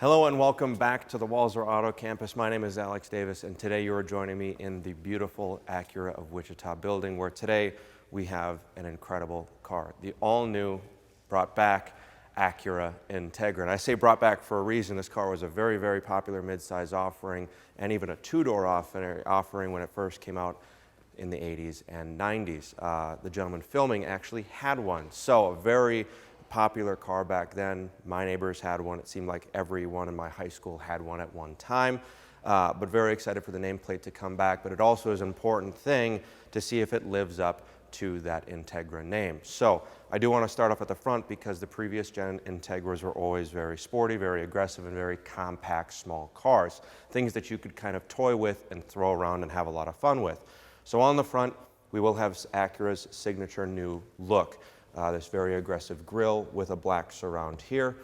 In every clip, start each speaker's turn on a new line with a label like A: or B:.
A: Hello and welcome back to the Walser Auto Campus. My name is Alex Davis, and today you are joining me in the beautiful Acura of Wichita building, where today we have an incredible car, the all-new, brought back Acura Integra. And I say brought back for a reason. This car was a very, very popular mid-size offering, and even a two-door offering when it first came out in the 80s and 90s. The gentleman filming actually had one, so a very popular car back then. My neighbors had one. It seemed like everyone in my high school had one at one time. But very excited for the nameplate to come back. But it also is an important thing to see if it lives up to that Integra name. So I do want to start off at the front because the previous gen Integras were always very sporty, very aggressive, and very compact, small cars. Things that you could kind of toy with and throw around and have a lot of fun with. So on the front, we will have Acura's signature new look. This very aggressive grille with a black surround here.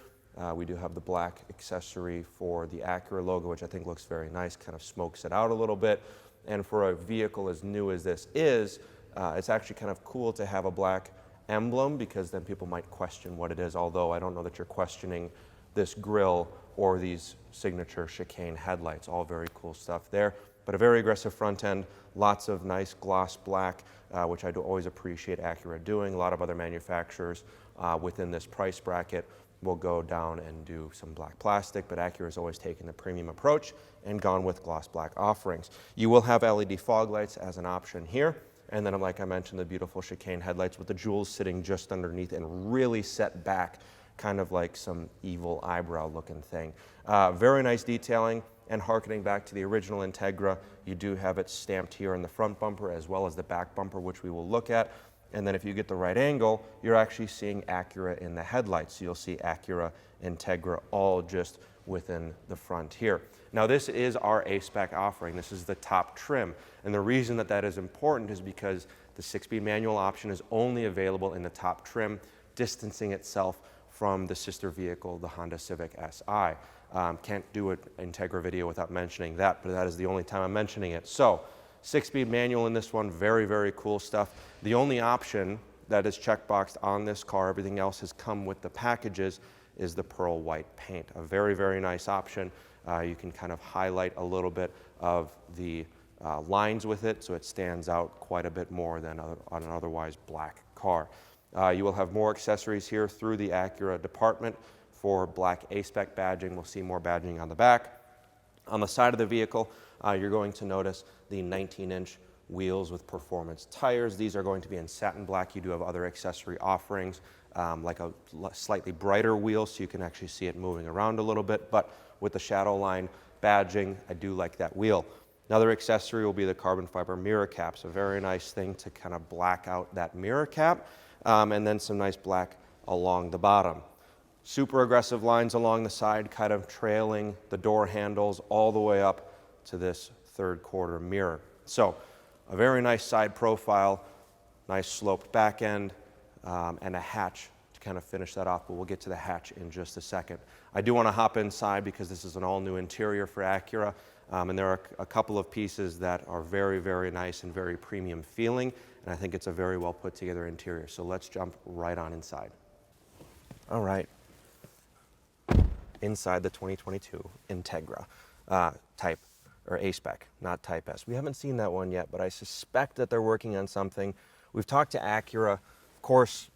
A: We do have the black accessory for the Acura logo, which I think looks very nice, kind of smokes it out a little bit. And for a vehicle as new as this is, it's actually kind of cool to have a black emblem, because then people might question what it is, although I don't know that you're questioning this grille or these signature chicane headlights. All very cool stuff there. But a very aggressive front end, lots of nice gloss black, which I do always appreciate Acura doing. A lot of other manufacturers within this price bracket will go down and do some black plastic, but Acura has always taken the premium approach and gone with gloss black offerings. You will have LED fog lights as an option here, and then, like I mentioned, the beautiful chicane headlights with the jewels sitting just underneath and really set back, kind of like some evil eyebrow looking thing. Very nice detailing. And harkening back to the original Integra, you do have it stamped here in the front bumper as well as the back bumper, which we will look at. And then if you get the right angle, you're actually seeing Acura in the headlights. So you'll see Acura Integra all just within the front here. Now this is our A-Spec offering. This is the top trim. And the reason that that is important is because the 6-speed manual option is only available in the top trim, distancing itself from the sister vehicle, the Honda Civic Si. Can't do an Integra video without mentioning that, but that is the only time I'm mentioning it. So, 6-speed manual in this one, very, very cool stuff. The only option that is checkboxed on this car, everything else has come with the packages, is the pearl white paint. A very, very nice option. You can kind of highlight a little bit of the lines with it, so it stands out quite a bit more than on an otherwise black car. You will have more accessories here through the Acura department. For black A-Spec badging, we'll see more badging on the back. On the side of the vehicle, you're going to notice the 19-inch wheels with performance tires. These are going to be in satin black. You do have other accessory offerings, like a slightly brighter wheel, so you can actually see it moving around a little bit. But with the shadow line badging, I do like that wheel. Another accessory will be the carbon fiber mirror caps, a very nice thing to kind of black out that mirror cap, and then some nice black along the bottom. Super aggressive lines along the side, kind of trailing the door handles all the way up to this third quarter mirror. So a very nice side profile, nice sloped back end, and a hatch to kind of finish that off, but we'll get to the hatch in just a second. I do want to hop inside because this is an all-new interior for Acura, and there are a couple of pieces that are very, very nice and very premium feeling, and I think it's a very well put together interior. So let's jump right on inside. All right. Inside the 2022 Integra Type, or A-Spec, not Type S. We haven't seen that one yet, but I suspect that they're working on something. We've talked to Acura. Of course,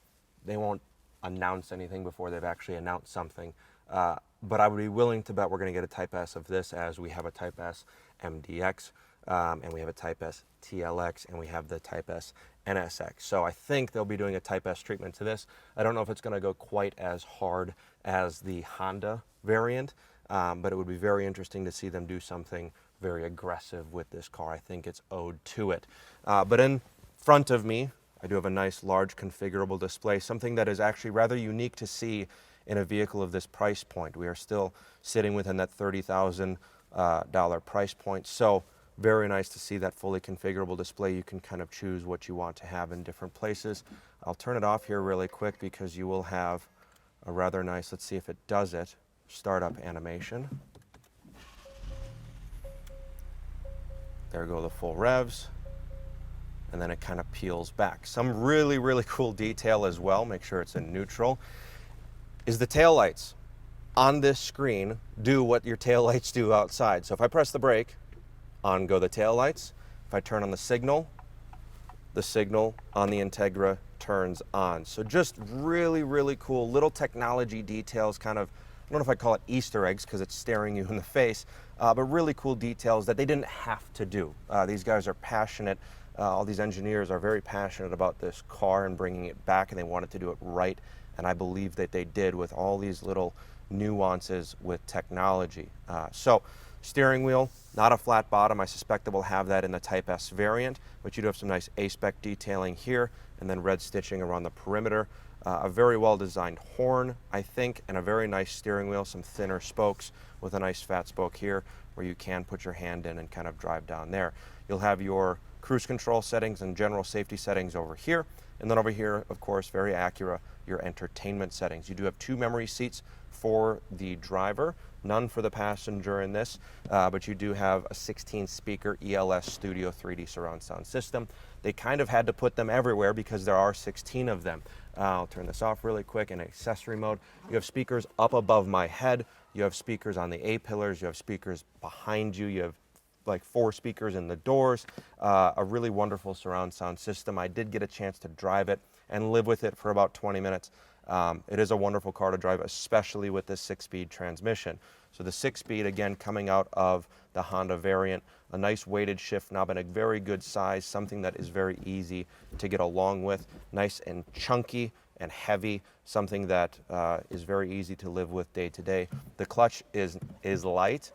A: they won't announce anything before they've actually announced something, but I would be willing to bet we're going to get a Type S of this, as we have a Type S MDX, and we have a Type S TLX, and we have the Type S NSX. So I think they'll be doing a Type S treatment to this. I don't know if it's going to go quite as hard as the Honda variant, but it would be very interesting to see them do something very aggressive with this car. I think it's owed to it. But in front of me, I do have a nice large configurable display, something that is actually rather unique to see in a vehicle of this price point. We are still sitting within that $30,000 price point. So very nice to see that fully configurable display. You can kind of choose what you want to have in different places. I'll turn it off here really quick because you will have a rather nice, let's see if it does it, startup animation. There go the full revs, and then it kind of peels back. Some really, really cool detail as well, make sure it's in neutral, is the taillights. on this screen do what your taillights do outside. So if I press the brake, on go the taillights. If I turn on the signal on the Integra turns on. So just really, really cool little technology details, kind of, I don't know if I call it Easter eggs because it's staring you in the face, but really cool details that they didn't have to do. These guys are passionate. All these engineers are very passionate about this car and bringing it back, and they wanted to do it right. And I believe that they did with all these little nuances with technology. So steering wheel, not a flat bottom. I suspect that we'll have that in the Type S variant, but you do have some nice A-Spec detailing here and then red stitching around the perimeter. A very well designed horn, I think, and a very nice steering wheel, some thinner spokes with a nice fat spoke here where you can put your hand in and kind of drive down there. You'll have your cruise control settings and general safety settings over here. And then over here, of course, very Acura, your entertainment settings. You do have 2 memory seats for the driver, none for the passenger in this, but you do have a 16 speaker ELS Studio 3D surround sound system. They kind of had to put them everywhere because there are 16 of them. I'll turn this off really quick in accessory mode. You have speakers up above my head. You have speakers on the A-pillars. You have speakers behind you. You have like 4 speakers in the doors. A really wonderful surround sound system. I did get a chance to drive it and live with it for about 20 minutes. It is a wonderful car to drive, especially with this 6-speed transmission. So the 6-speed, again, coming out of the Honda variant, a nice weighted shift knob and a very good size, something that is very easy to get along with, nice and chunky and heavy, something that is very easy to live with day to day. The clutch is light.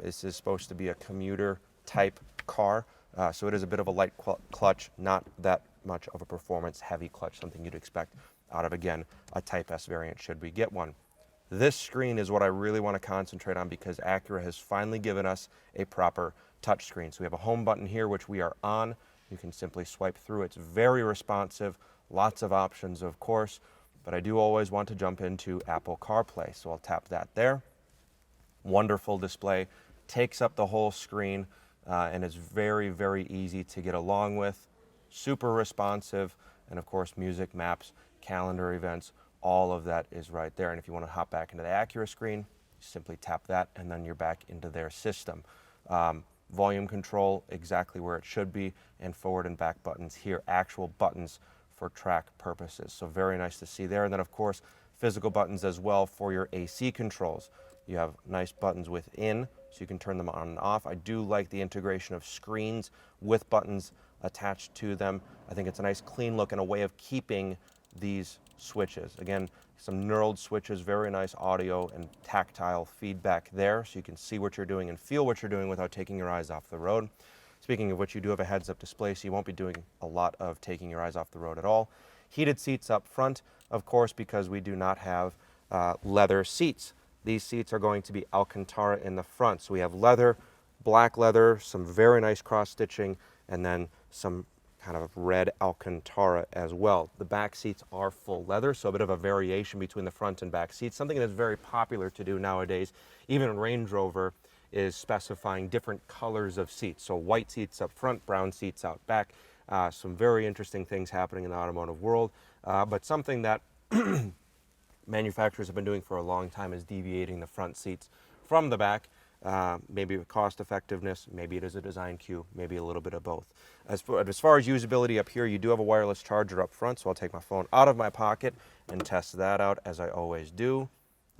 A: This is supposed to be a commuter type car, so it is a bit of a light clutch, not that much of a performance heavy clutch, something you'd expect out of, again, a Type S variant should we get one. This screen is what I really want to concentrate on because Acura has finally given us a proper touch screen. So we have a home button here, which we are on. You can simply swipe through. It's very responsive, lots of options, of course, but I do always want to jump into Apple CarPlay. So I'll tap that there. Wonderful display, takes up the whole screen, and is very, very easy to get along with, super responsive, and of course music, maps, calendar, events, all of that is right there. And if you want to hop back into the Acura screen, you simply tap that and then you're back into their system. Volume control exactly where it should be, and forward and back buttons here, actual buttons for track purposes. So very nice to see there. And then of course physical buttons as well for your AC controls. You have nice buttons within, so you can turn them on and off. I do like the integration of screens with buttons attached to them. I think it's a nice clean look and a way of keeping these switches. Again, some knurled switches, very nice audio and tactile feedback there, so you can see what you're doing and feel what you're doing without taking your eyes off the road. Speaking of which, you do have a heads-up display, so you won't be doing a lot of taking your eyes off the road at all. Heated seats up front, of course, because we do not have leather seats. These seats are going to be Alcantara in the front. So we have leather, black leather, some very nice cross-stitching, and then some kind of red Alcantara as well. The back seats are full leather, so a bit of a variation between the front and back seats, something that is very popular to do nowadays. Even Range Rover is specifying different colors of seats. So white seats up front, brown seats out back. Some very interesting things happening in the automotive world, but something that manufacturers have been doing for a long time is deviating the front seats from the back. Maybe with cost effectiveness, maybe it is a design cue, maybe a little bit of both. As far as usability up here, you do have a wireless charger up front, so I'll take my phone out of my pocket and test that out as I always do.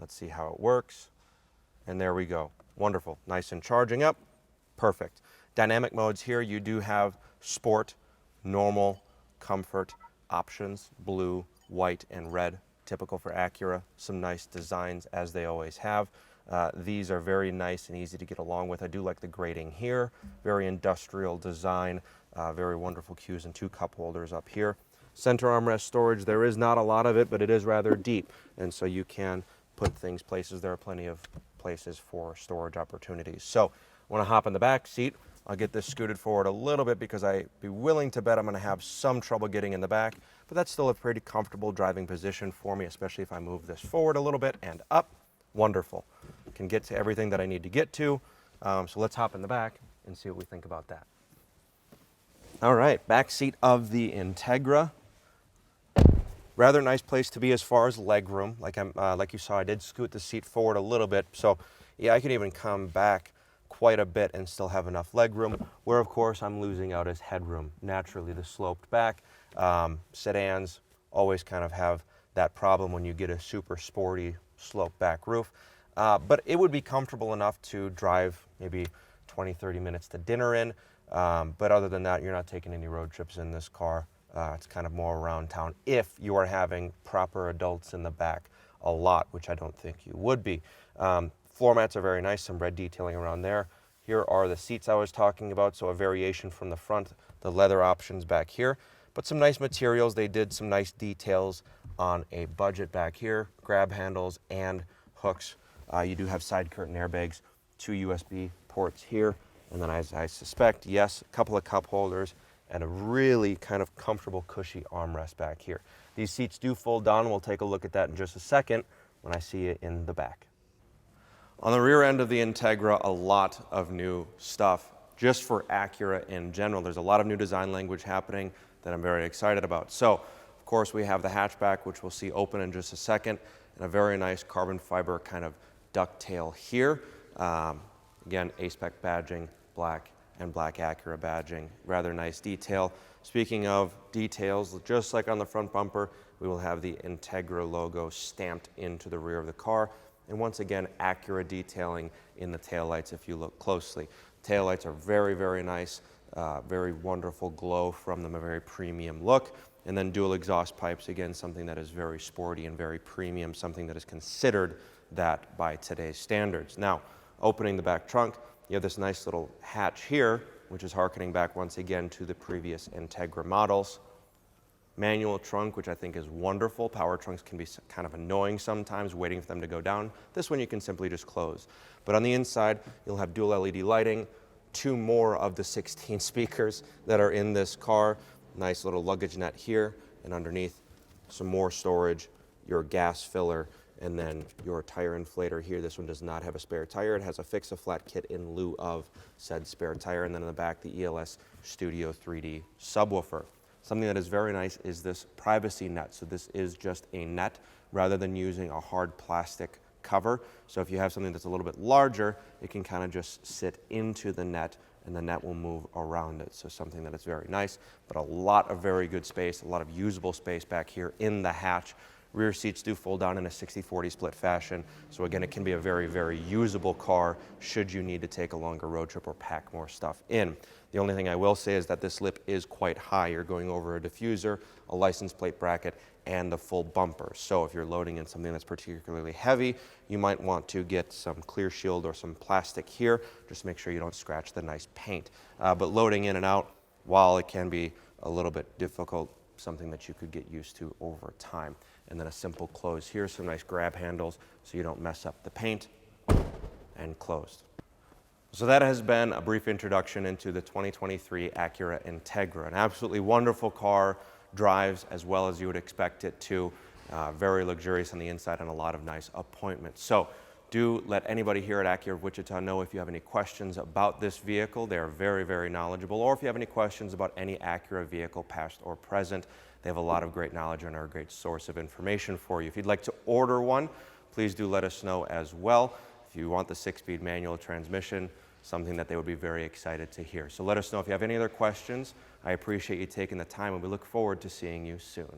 A: Let's see how it works. And there we go. Wonderful. Nice and charging up. Perfect. Dynamic modes here, you do have sport, normal, comfort options, blue, white, and red. Typical for Acura. Some nice designs as they always have. These are very nice and easy to get along with. I do like the grading here. Very industrial design. Very wonderful cues and 2 cup holders up here. Center armrest storage, there is not a lot of it, but it is rather deep. And so you can put things places. There are plenty of places for storage opportunities. So I want to hop in the back seat. I'll get this scooted forward a little bit because I'd be willing to bet I'm going to have some trouble getting in the back, but that's still a pretty comfortable driving position for me, especially if I move this forward a little bit and up. Wonderful. Can get to everything that I need to get to. So let's hop in the back and see what we think about that. All right, back seat of the Integra. Rather nice place to be as far as leg room. Like you saw, I did scoot the seat forward a little bit. So yeah, I could even come back quite a bit and still have enough leg room. Where of course I'm losing out is headroom. Naturally, the sloped back. Sedans always kind of have that problem when you get a super sporty sloped back roof. But it would be comfortable enough to drive maybe 20, 30 minutes to dinner in. But other than that, you're not taking any road trips in this car. It's kind of more around town if you are having proper adults in the back a lot, which I don't think you would be. Floor mats are very nice, some red detailing around there. Here are the seats I was talking about, so a variation from the front, the leather options back here. But some nice materials. They did some nice details on a budget back here, grab handles and hooks. You do have side curtain airbags, 2 USB ports here, and then as I suspect, yes, a couple of cup holders and a really kind of comfortable cushy armrest back here. These seats do fold down. We'll take a look at that in just a second when I see it in the back. On the rear end of the Integra, a lot of new stuff just for Acura in general. There's a lot of new design language happening that I'm very excited about. So, of course, we have the hatchback, which we'll see open in just a second, and a very nice carbon fiber kind of ducktail here. Again, A-Spec badging, black and black Acura badging, rather nice detail. Speaking of details, just like on the front bumper, we will have the Integra logo stamped into the rear of the car. And once again, Acura detailing in the taillights if you look closely. Taillights are very, very nice, very wonderful glow from them, a very premium look. And then dual exhaust pipes, again, something that is very sporty and very premium, something that is considered that by today's standards. Now, opening the back trunk, you have this nice little hatch here, which is harkening back once again to the previous Integra models. Manual trunk, which I think is wonderful. Power trunks can be kind of annoying sometimes, waiting for them to go down. This one you can simply just close. But on the inside, you'll have dual LED lighting, 2 more of the 16 speakers that are in this car. Nice little luggage net here, and underneath some more storage, your gas filler, and then your tire inflator here. This one does not have a spare tire. It has a fix-a-flat kit in lieu of said spare tire. And then in the back, the ELS Studio 3D subwoofer. Something that is very nice is this privacy net. So this is just a net rather than using a hard plastic cover. So if you have something that's a little bit larger, it can kind of just sit into the net and the net will move around it. So something that is very nice, but a lot of very good space, a lot of usable space back here in the hatch. Rear seats do fold down in a 60-40 split fashion. So again, it can be a very, very usable car should you need to take a longer road trip or pack more stuff in. The only thing I will say is that this lip is quite high. You're going over a diffuser, a license plate bracket, and the full bumper. So if you're loading in something that's particularly heavy, you might want to get some clear shield or some plastic here. Just make sure you don't scratch the nice paint. But loading in and out, while it can be a little bit difficult, something that you could get used to over time. And then a simple close here, some nice grab handles so you don't mess up the paint, and closed. So that has been a brief introduction into the 2023 Acura Integra. An absolutely wonderful car, drives as well as you would expect it to. Very luxurious on the inside and a lot of nice appointments. So do let anybody here at Acura of Wichita know if you have any questions about this vehicle. They are very, very knowledgeable. Or if you have any questions about any Acura vehicle, past or present, they have a lot of great knowledge and are a great source of information for you. If you'd like to order one, please do let us know as well. If you want the 6-speed manual transmission, something that they would be very excited to hear. So let us know if you have any other questions. I appreciate you taking the time, and we look forward to seeing you soon.